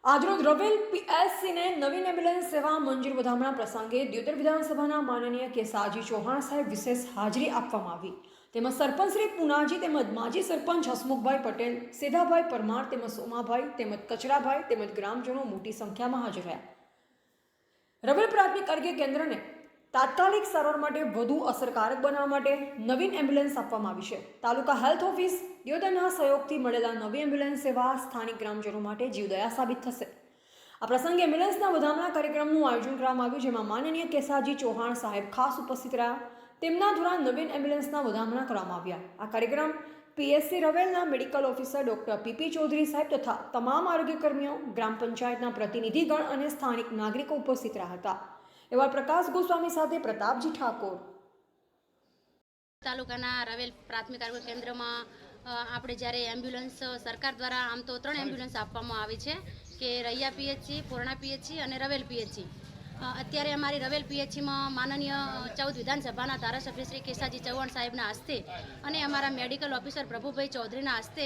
આજરોજ રવેલ પીએસસીને નવીન એમ્બ્યુલન્સ સેવા મંજૂર વધામણા પ્રસંગે દિયોદર વિધાનસભાના માનનીય કેસાજી ચૌહાણ સાહેબ વિશેષ હાજરી આપવામાં આવી તેમજ સરપંચ શ્રી પુનાજી તેમજ માજી સરપંચ હસમુખભાઈ પટેલ સેધાભાઈ પરમાર તેમજ સોમાભાઈ તેમજ કચરાભાઈ તેમજ ગ્રામજનો મોટી સંખ્યામાં હાજર રહ્યા। રવેલ પ્રાથમિક આરોગ્ય કેન્દ્રને તાત્કાલિક સારવાર માટે વધુ અસરકારક બનાવવા માટે નવીન એમ્બ્યુલન્સ આપવામાં આવી છે। તાલુકા હેલ્થ ઓફિસ દિયોદરના સહયોગથી મળેલા નવી એમ્બ્યુલન્સ સેવા સ્થાનિક ગ્રામજનો માટે જીવદયા સાબિત થશે। આ પ્રસંગે એમ્બ્યુલન્સના વધામણા કાર્યક્રમનું આયોજન કરવામાં આવ્યું, જેમાં માનનીય કેસાજી ચૌહાણ સાહેબ ખાસ ઉપસ્થિત રહ્યા। તેમના દ્વારા નવીન એમ્બ્યુલન્સના વધામણા કરવામાં આવ્યા। આ કાર્યક્રમ પીએસસી રવેલના medical officer doctor PP Chaudhari સાહેબ તથા તમામ આરોગ્ય કર્મીઓ, ગ્રામ પંચાયતના પ્રતિનિધિગણ અને સ્થાનિક નાગરિકો ઉપસ્થિત રહ્યા હતા। એવા પ્રકાશ ગોસ્વામી સાથે પ્રતાપજી ઠાકોર। તાલુકાના રવેલ પ્રાથમિક આરોગ્ય કેન્દ્રમાં આપણે જ્યારે એમ્બ્યુલન્સ સરકાર દ્વારા આમ તો 3 એમ્બ્યુલન્સ આપવામાં આવી છે કે રૈયા પીએચસી, પૂર્ણા પીએચસી અને રવેલ પીએચસી। અત્યારે અમારી રવેલ પીએચસીમાં માનનીય 14 વિધાનસભાના ધારાસભ્ય શ્રી કેસાજી ચૌહાણ સાહેબના હસ્તે અને અમારા મેડિકલ ઓફિસર પ્રભુભાઈ ચૌધરીના હસ્તે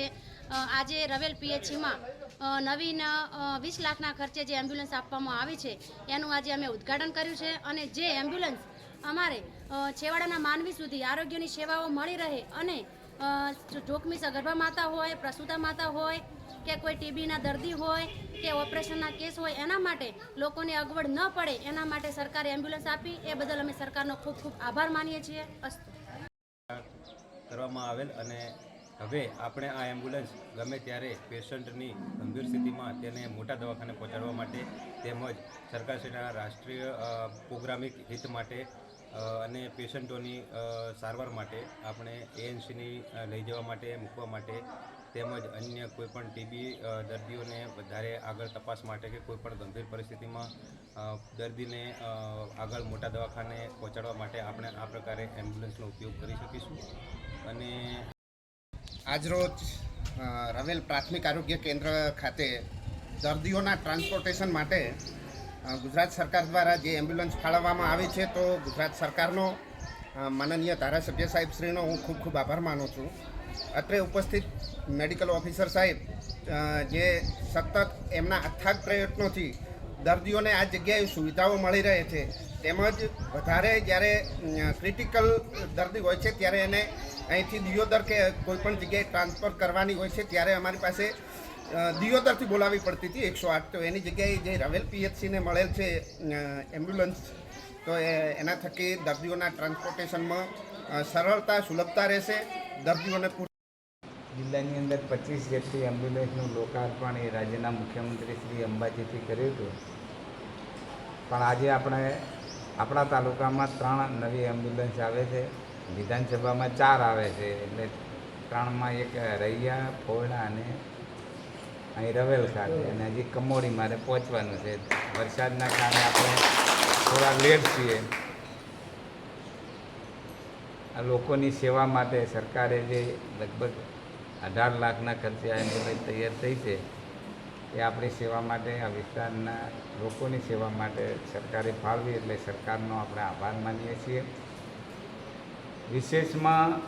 આજે રવેલ પીએચસીમાં નવીન 20 લાખના ખર્ચે જે એમ્બ્યુલન્સ આપવામાં આવી છે એનું આજે અમે ઉદ્ઘાટન કર્યું છે। અને જે એમ્બ્યુલન્સ અમારે છેવાડાના માનવી સુધી આરોગ્યની સેવાઓ મળી રહે અને જોખમી સગર્ભા માતા હોય, પ્રસૂતા માતા હોય કે કોઈ ટીબીના દર્દી હોય કે ઓપરેશનના કેસ હોય, એના માટે લોકોને અગવડ ન પડે એના માટે સરકારે એમ્બ્યુલન્સ આપી, એ બદલ અમે સરકારનો ખૂબ ખૂબ આભાર માનીએ છીએ। અસ્તુ કરવામાં આવેલ અને હવે આપણે આ એમ્બ્યુલન્સ ગમે ત્યારે પેશન્ટની ગંભીર સ્થિતિમાં તેને મોટા દવાખાને પહોંચાડવા માટે તેમજ સરકારશ્રીના રાષ્ટ્રીય પ્રોગ્રામિક હિત માટે અને પેશન્ટોની સારવાર માટે આપણે એએનસીની લઈ જવા માટે, મૂકવા માટે તેમજ અન્ય કોઈપણ ટીબી દર્દીઓને વધારે આગળ તપાસ માટે કે કોઈપણ ગંભીર પરિસ્થિતિમાં દર્દીને આગળ મોટા દવાખાને પહોંચાડવા માટે આપણે આ પ્રકારે એમ્બ્યુલન્સનો ઉપયોગ કરી શકીશું। અને આજરોજ રવેલ પ્રાથમિક આરોગ્ય કેન્દ્ર ખાતે દર્દીઓના ટ્રાન્સપોર્ટેશન માટે ગુજરાત સરકાર દ્વારા જે એમ્બ્યુલન્સ ફાળવવામાં આવી છે, તો ગુજરાત સરકારનો માનનીય ધારાસભ્ય સાહેબ શ્રીનો હું ખૂબ ખૂબ આભાર માનું છું। અત્રે ઉપસ્થિત મેડિકલ ઓફિસર સાહેબ જે સતત એમના અથાગ પ્રયત્નોથી દર્દીઓને આ જગ્યાએ સુવિધાઓ મળી રહે છે, તેમજ વધારે જ્યારે ક્રિટિકલ દર્દી હોય છે ત્યારે એને અહીંથી દિયોદર કે કોઈપણ જગ્યાએ ટ્રાન્સફર કરવાની હોય છે ત્યારે અમારી પાસે દિયોદરથી બોલાવવી પડતી હતી 108, તો એની જગ્યાએ જે રવેલ પીએચસીને મળેલ છે એમ્બ્યુલન્સ, તો એના થકી દર્દીઓના ટ્રાન્સપોર્ટેશનમાં સરળતા, સુલભતા રહેશે। દર્દીઓને જિલ્લાની અંદર 25 જેટલી એમ્બ્યુલન્સનું લોકાર્પણ એ રાજ્યના મુખ્યમંત્રી શ્રી અંબાજીથી કર્યું હતું, પણ આજે આપણા તાલુકામાં 3 નવી એમ્બ્યુલન્સ આવે છે, વિધાનસભામાં 4 આવે છે, એટલે 3માં એક રૈયા, પોયણા અને અહીં રવેલ ખાતે, અને હજી કમોડી મારે પહોંચવાનું છે। વરસાદના કારણે આપણે થોડા લેટ છીએ। આ લોકોની સેવા માટે સરકારે જે લગભગ 18 લાખના ખર્ચે આ એમ્બ્યુલન્સ તૈયાર થઈ છે, એ આપણી સેવા માટે, આ વિસ્તારના લોકોની સેવા માટે સરકારે ફાળવી, એટલે સરકારનો આપણે આભાર માનીએ છીએ। વિશેષમાં